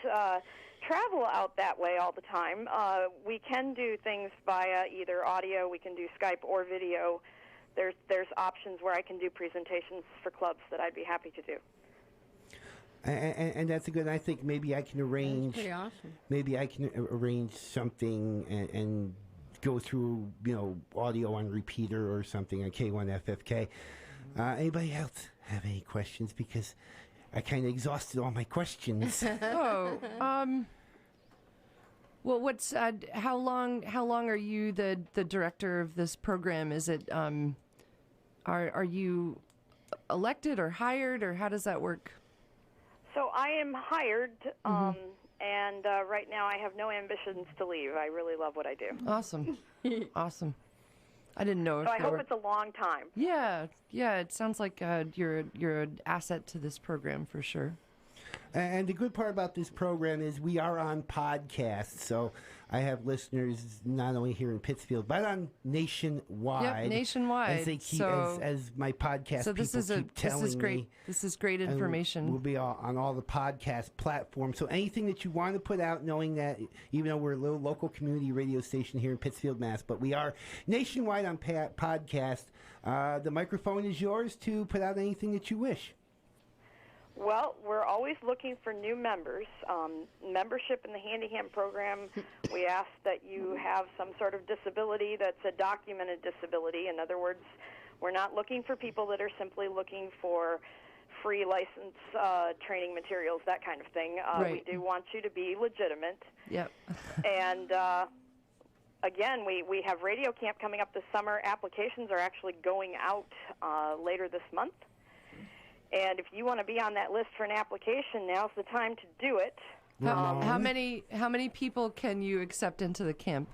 S21: travel out that way all the time, we can do things via either audio, we can do Skype or video. There's options where I can do presentations for clubs that I'd be happy to do.
S1: And that's a good. I think maybe I can arrange.
S3: That's pretty awesome.
S1: Maybe I can arrange something and go through audio on repeater or something on K1FFK. Anybody else have any questions? Because I kind of exhausted all my questions.
S4: Well, what's how long are you the director of this program? Is it are you elected or hired, or how does that work?
S21: So I am hired, and right now I have no ambitions to leave. I really love what I do.
S4: Awesome, awesome. I didn't know.
S21: So I hope it's a long time.
S4: Yeah. It sounds like you're an asset to this program for sure.
S1: And the good part about this program is we are on podcasts, so I have listeners not only here in Pittsfield, but on nationwide.
S4: Yep, nationwide.
S1: As they keep, as my podcast people keep telling me.
S4: This is great information.
S1: We'll be on all the podcast platforms. So anything that you want to put out, knowing that even though we're a little local community radio station here in Pittsfield, Mass, but we are nationwide on podcast, the microphone is yours to put out anything that you wish.
S21: Well, we're always looking for new members. Membership in the HandiHam program, we ask that you have some sort of disability that's a documented disability. In other words, we're not looking for people that are simply looking for free license training materials, that kind of thing.
S4: Right.
S21: We do want you to be legitimate.
S4: Yep.
S21: And again, we have Radio Camp coming up this summer. Applications are actually going out later this month. And if you want to be on that list for an application, now's the time to do it.
S4: How many people can you accept into the camp?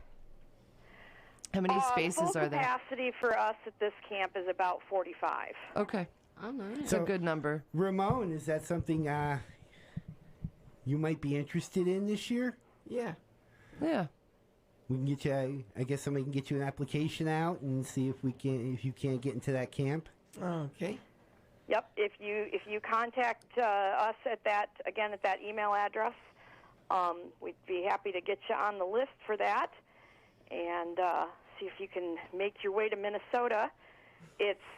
S4: How many spaces
S21: full
S4: are there?
S21: capacity for us at this camp is about 45.
S4: Okay.
S3: Oh, nice.
S4: It's a good number.
S1: Ramon, is that something you might be interested in this year?
S5: Yeah.
S4: Yeah.
S1: We can get you. I guess somebody can get you an application out and see if you can't get into that camp.
S5: Okay.
S21: Yep. If you contact us at that email address, we'd be happy to get you on the list for that, and see if you can make your way to Minnesota.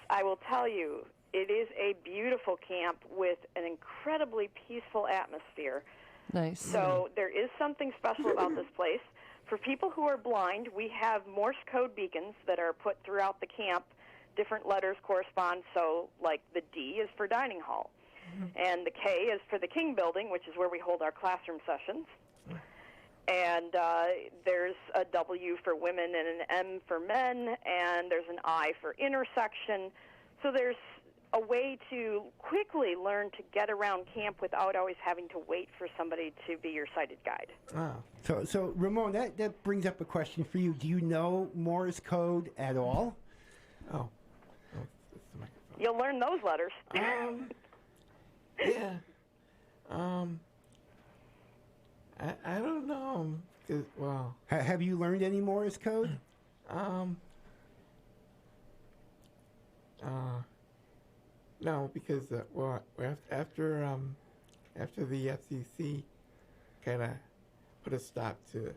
S21: I will tell you, it is a beautiful camp with an incredibly peaceful atmosphere.
S4: Nice.
S21: So there is something special about this place. For people who are blind, we have Morse code beacons that are put throughout the camp. Different letters correspond, so like the D is for dining hall, and the K is for the King Building, which is where we hold our classroom sessions. And there's a W for women and an M for men, and there's an I for intersection. So there's a way to quickly learn to get around camp without always having to wait for somebody to be your sighted guide.
S1: Oh. So Ramon, that brings up a question for you. Do you know Morse code at all?
S5: Oh.
S21: You'll learn those letters.
S5: Yeah. I don't know. Well,
S1: have you learned any Morse code?
S5: No, because after the FCC kind of put a stop to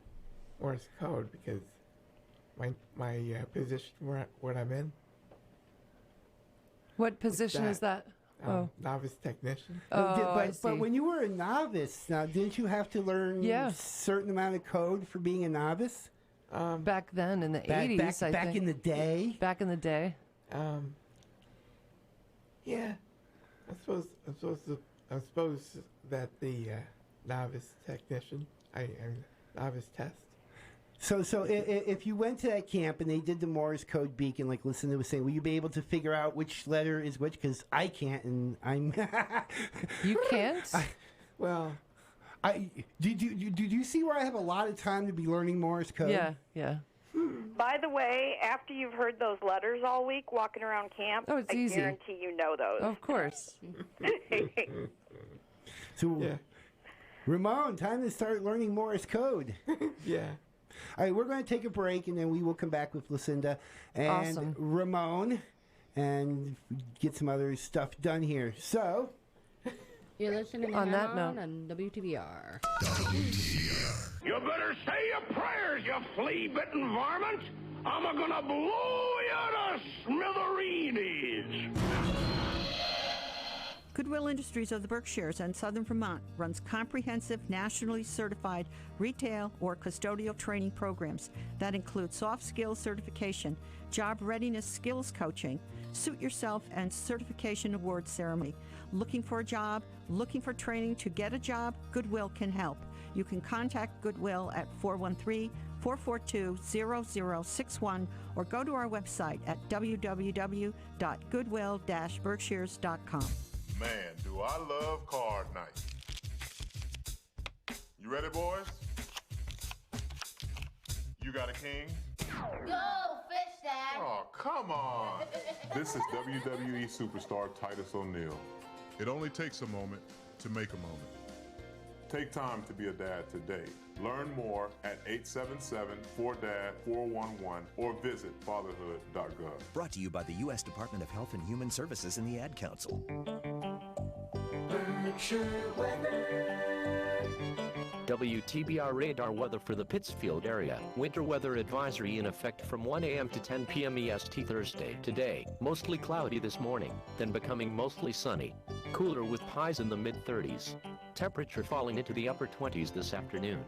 S5: Morse code because my position where I'm in.
S4: What position is that?
S5: Novice technician.
S1: But when you were a novice, now didn't you have to learn a certain amount of code for being a novice?
S4: Back then in the 80s, I
S1: back
S4: think.
S1: in the day.
S4: Back in the day.
S5: Yeah, I suppose that the novice technician, novice test.
S1: So if you went to that camp and they did the Morse code beacon, like Lucinda was saying, will you be able to figure out which letter is which? Because I can't, and I'm.
S4: You can't?
S1: Do you see where I have a lot of time to be learning Morse code?
S4: Yeah.
S21: By the way, after you've heard those letters all week walking around camp,
S4: it's easy.
S21: I guarantee you know those.
S4: Of course.
S1: So, Ramon, time to start learning Morse code.
S5: Yeah.
S1: All right, we're going to take a break, and then we will come back with Lucinda and Ramon and get some other stuff done here. So,
S3: you're listening
S4: on that note
S3: on WTBR.
S19: You better say your prayers, you flea-bitten varmint. I'm gonna blow you to smithereens.
S7: Goodwill Industries of the Berkshires and Southern Vermont runs comprehensive, nationally certified retail or custodial training programs that include soft skills certification, job readiness skills coaching, suit yourself, and certification award ceremony. Looking for a job? Looking for training to get a job? Goodwill can help. You can contact Goodwill at 413-442-0061 or go to our website at www.goodwill-berkshires.com.
S22: Man, do I love card night. You ready, boys? You got a king?
S23: Go, fish dad!
S22: Oh, come on. This is WWE superstar Titus O'Neil. It only takes a moment to make a moment. Take time to be a dad today. Learn more at 877-4DAD-411 or visit fatherhood.gov.
S24: Brought to you by the U.S. Department of Health and Human Services and the Ad Council.
S16: WTBR radar weather for the Pittsfield area. Winter weather advisory in effect from 1 a.m. to 10 p.m. EST Thursday. Today, mostly cloudy this morning, then becoming mostly sunny. Cooler with highs in the mid-30s. Temperature falling into the upper 20s this afternoon.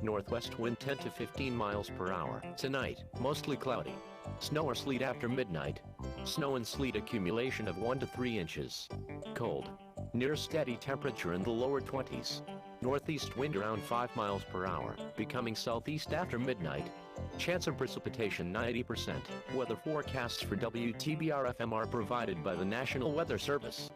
S16: Northwest wind 10 to 15 miles per hour. Tonight, mostly cloudy. Snow or sleet after midnight. Snow and sleet accumulation of 1 to 3 inches. Cold. Near steady temperature in the lower 20s. Northeast wind around 5 miles per hour, becoming southeast after midnight. Chance of precipitation 90%. Weather forecasts for WTBR FM are provided by the National Weather Service.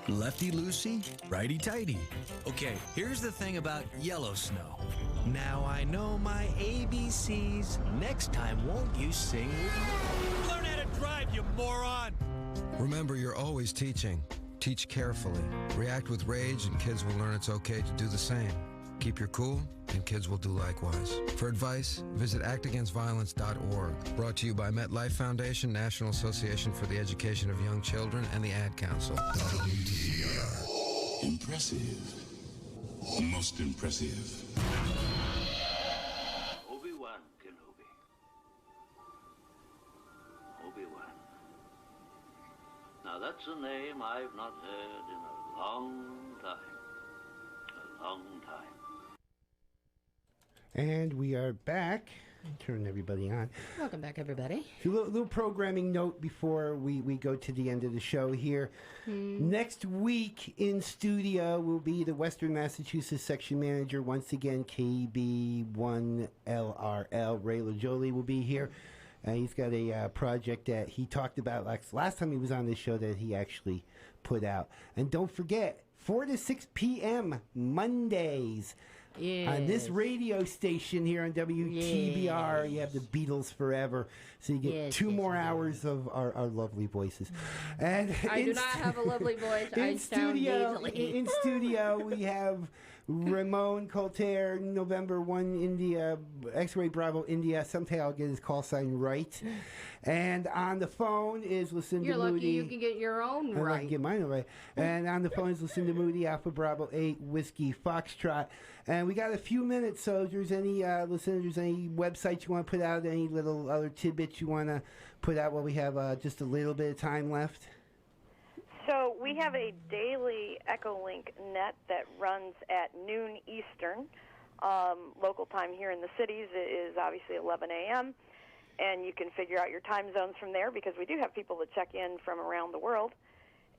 S25: Lefty loosey, righty tighty. Okay, here's the thing about yellow snow.
S2: Now I know my ABCs. Next time, won't you sing with me? Learn how to drive, you moron!
S8: Remember, you're always teaching. Teach carefully. React with rage, and kids will learn it's okay to do the same. Keep your cool, and kids will do likewise. For advice, visit actagainstviolence.org. Brought to you by MetLife Foundation, National Association for the Education of Young Children, and the Ad Council.
S20: WTBR. Impressive. Most impressive.
S10: Obi-Wan Kenobi. Obi-Wan. Now that's a name I've not heard in a long time. A long time.
S1: And we are back. Turn everybody on.
S3: Welcome back, everybody.
S1: A little programming note before we go to the end of the show here. Next week in studio will be the Western Massachusetts section manager, once again, KB1LRL. Ray LaJolie will be here. He's got a project that he talked about last time he was on this show that he actually put out. And don't forget, 4 to 6 p.m. Mondays. On this radio station here on WTBR, you have the Beatles forever. So you get 2 more hours of our lovely voices. And
S3: I do not have a lovely voice. I sound nasally.
S1: In studio, we have Ramon, Coultar, November 1, India, X-Ray Bravo, India. Someday I'll get his call sign right. And on the phone is Lucinda
S3: You're
S1: Moody.
S3: lucky you can get your own
S1: I
S3: right.
S1: can get mine right. And on the phone is Lucinda Moody, Alpha Bravo 8, Whiskey Foxtrot. And we got a few minutes, so if there's any, Lucinda, there's any websites you want to put out, any little other tidbits you want to put out while we have just a little bit of time left?
S21: So we have a daily Echolink net that runs at noon Eastern. Local time here in the cities is obviously 11 a.m., and you can figure out your time zones from there because we do have people that check in from around the world.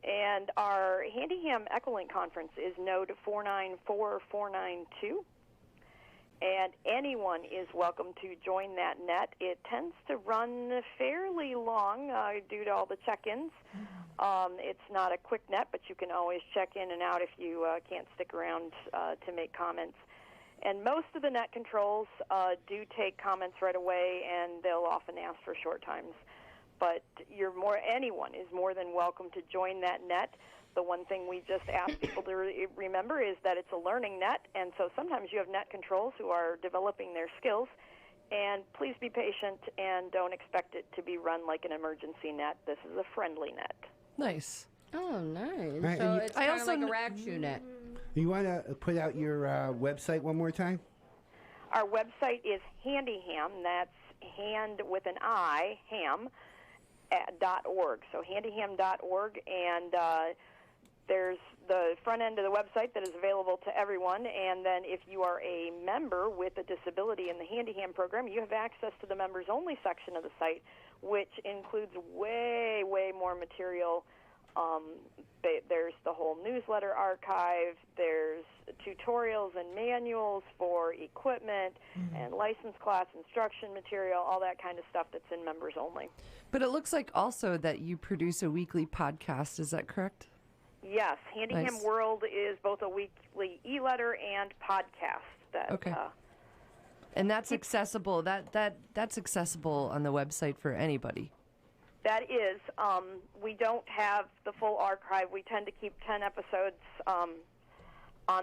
S21: And our HandiHam Echolink conference is node 494492. And anyone is welcome to join that net. It tends to run fairly long due to all the check-ins. It's not a quick net, but you can always check in and out if you can't stick around to make comments. And most of the net controls do take comments right away, and they'll often ask for short times. But anyone is more than welcome to join that net. The one thing we just ask people to remember is that it's a learning net, and so sometimes you have net controls who are developing their skills. And please be patient and don't expect it to be run like an emergency net. This is a friendly net.
S4: Nice.
S3: Oh, nice.
S1: Right,
S3: So
S1: and
S3: it's kind of like a rack shoe net.
S1: You want to put out your website one more time?
S21: Our website is HandiHam. That's hand with an I, ham, .org. So handiham.org, and there's the front end of the website that is available to everyone, and then if you are a member with a disability in the HandiHam program, you have access to the members-only section of the site, which includes way, way more material. There's the whole newsletter archive, there's tutorials and manuals for equipment and license class instruction material, all that kind of stuff that's in members only.
S4: But it looks like also that you produce a weekly podcast. Is that correct?
S21: Yes, HandiHam
S4: Nice.
S21: World is both a weekly e-letter and podcast.
S4: Okay. And that's accessible. That's accessible on the website for anybody.
S21: That is. We don't have the full archive. We tend to keep 10 episodes on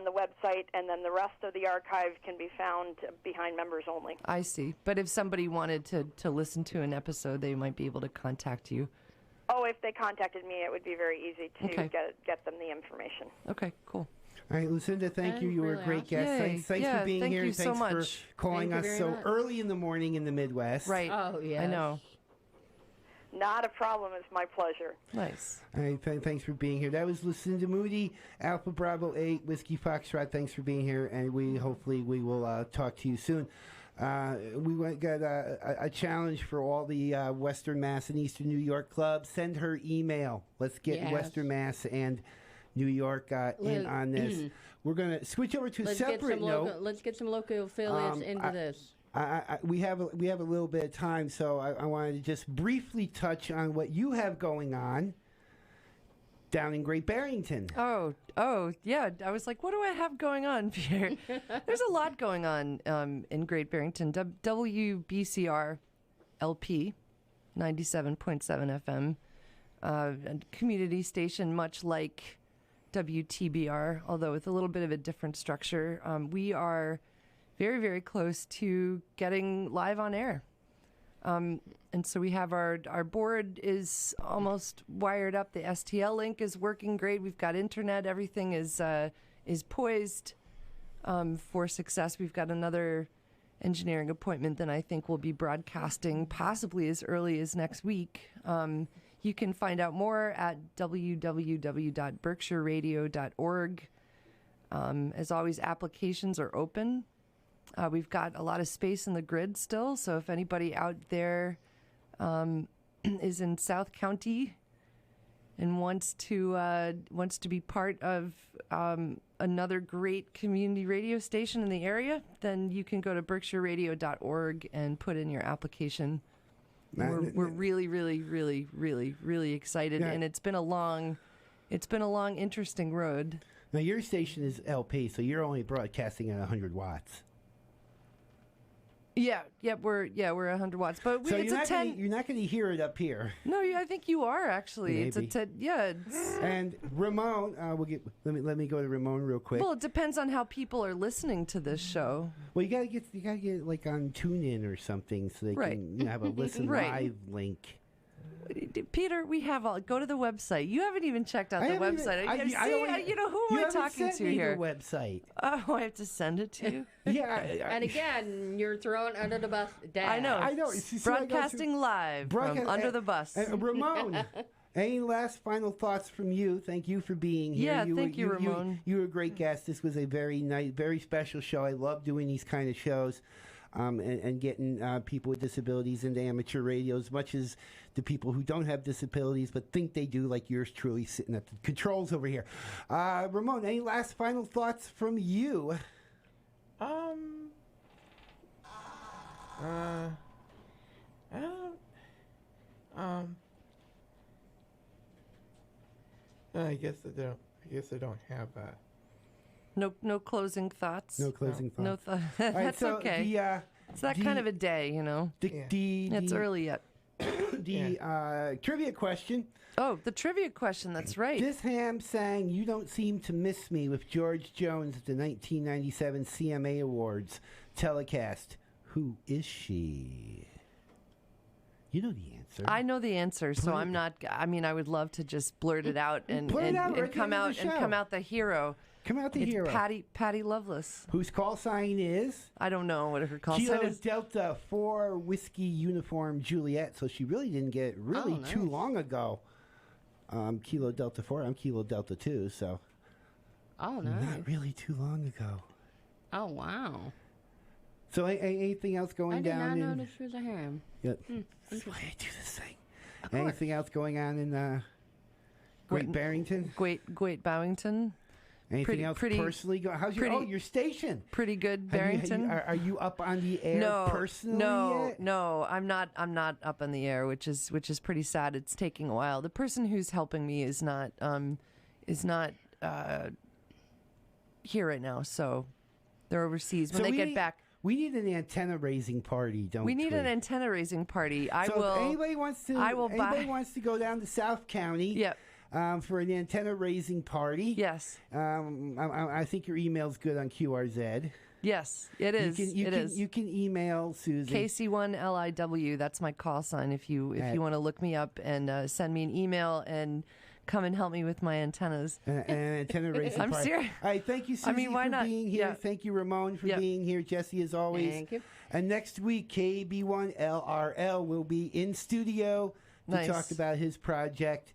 S21: the website, and then the rest of the archive can be found behind members only.
S4: I see. But if somebody wanted to listen to an episode, they might be able to contact you.
S21: Oh, if they contacted me, it would be very easy to
S4: Okay.
S21: get them the information.
S4: Okay, cool.
S1: All right, Lucinda, thank you. You were a
S21: really
S1: great
S21: awesome.
S1: guest.
S4: Yay.
S1: Thanks
S4: Yeah,
S1: for being
S4: thank
S1: here.
S4: you
S1: Thanks
S4: so
S1: for
S4: much.
S1: calling
S21: Thank you
S1: us
S21: very
S1: so
S21: much.
S1: early in the morning in the Midwest.
S4: Right.
S3: Oh, yes.
S4: I know.
S21: Not a problem. It's my pleasure.
S4: Nice.
S1: All right, thanks for being here. That was Lucinda Moody, Alpha Bravo 8, Whiskey Foxtrot. Thanks for being here, and hopefully we will talk to you soon. We got a challenge for all the Western Mass and Eastern New York clubs. Send her email. Let's get
S3: Yes.
S1: Western Mass and New York in on this. We're going to switch over to a separate note.
S3: Let's get some local affiliates into this.
S1: We have a little bit of time, so I wanted to just briefly touch on what you have going on. down in Great Barrington.
S4: Oh, yeah. I was like, what do I have going on, Peter? There's a lot going on in Great Barrington. WBCR LP, 97.7 FM, a community station much like WTBR, although with a little bit of a different structure. We are very, very close to getting live on air. And so we have our board is almost wired up. The STL link is working great. We've got internet. Everything is poised for success. We've got another engineering appointment that I think will be broadcasting possibly as early as next week. You can find out more at www.berkshireradio.org. As always, applications are open. We've got a lot of space in the grid still, so if anybody out there is in South County and wants to be part of another great community radio station in the area, then you can go to berkshireradio.org and put in your application. We're really, really, really, really, really excited, and it's been a long, interesting road.
S1: Now your station is LP, so you're only broadcasting at 100 watts.
S4: Yeah, we're 100 watts, but
S1: So
S4: it's a 10.
S1: You're not going to hear it up here.
S4: No, I think you are actually.
S1: Maybe.
S4: It's a 10. Yeah.
S1: And Ramon, let me go to Ramon real quick.
S4: Well, it depends on how people are listening to this show.
S1: Well, you gotta get like on TuneIn or something so they can have a listen live link.
S4: Peter, we have go to the website. You haven't even checked out the website. Who am I talking to here?
S1: The website.
S4: Oh, I have to send it to you.
S1: Yeah.
S3: And again, you're thrown under the bus. Dad.
S4: I know. Broadcasting live from under the bus.
S1: Ramon, any last final thoughts from you? Thank you for being here.
S4: Yeah, thank you, Ramon.
S1: You were a great guest. This was a very nice, very special show. I love doing these kind of shows. And getting people with disabilities into amateur radio, as much as the people who don't have disabilities but think they do, like yours truly sitting at the controls over here. Ramon, any last final thoughts from you?
S5: I guess I don't have
S4: No closing thoughts.
S1: No closing thoughts.
S4: No
S1: Right,
S4: That's
S1: so
S4: okay. It's that kind of a day, you know. It's early yet.
S1: The trivia question.
S4: Oh, the trivia question. That's right.
S1: This ham sang "You Don't Seem to Miss Me" with George Jones at the 1997 CMA Awards telecast. Who is she? You know the answer.
S4: I know the answer, so I'm not. I mean, I would love to just blurt it out and come out the hero.
S1: Come out the hero.
S4: Patty Loveless.
S1: Whose call sign is?
S4: I don't know what her call sign is.
S1: Delta 4 Whiskey Uniform Juliet. So she really didn't get it too long ago. Kilo Delta 4. I'm Kilo Delta 2. So.
S3: Oh, nice.
S1: Not really too long ago.
S3: Oh, wow.
S1: So anything else going down?
S3: I did not know this was a ham.
S1: Yep. That's why I do this thing. Anything else going on in Great Barrington?
S4: Great Bowington.
S1: Anything else personally going? How's your station?
S4: Pretty good, Barrington.
S1: Are you up on the air personally yet?
S4: No, I'm not up on the air, which is pretty sad. It's taking a while. The person who's helping me is not here right now, so they're overseas. When they get back.
S1: We need an antenna raising party, don't we?
S4: We need an antenna raising party.
S1: If anybody wants to go down to South County.
S4: Yep.
S1: For an antenna raising party.
S4: Yes.
S1: I think your email's good on QRZ.
S4: Yes, it is.
S1: You can email Susan.
S4: KC1LIW. That's my call sign. If you want to look me up and send me an email and come and help me with my antennas.
S1: An antenna raising party.
S4: I'm serious.
S1: All right, thank you, Susie,
S4: why
S1: for
S4: not?
S1: being here.
S4: Yeah.
S1: Thank you, Ramon, for being here. Jesse, as always.
S3: Thank you.
S1: And next week, KB1LRL will be in studio to talk about his project.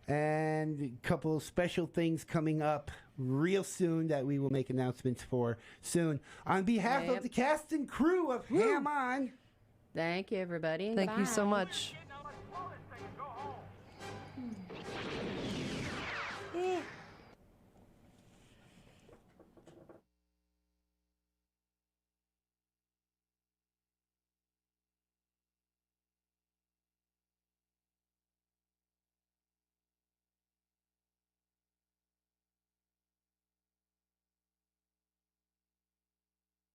S1: And a couple of special things coming up real soon that we will make announcements for soon. On behalf of the cast and crew of Ham On.
S3: Thank you, everybody.
S4: Thank you so much.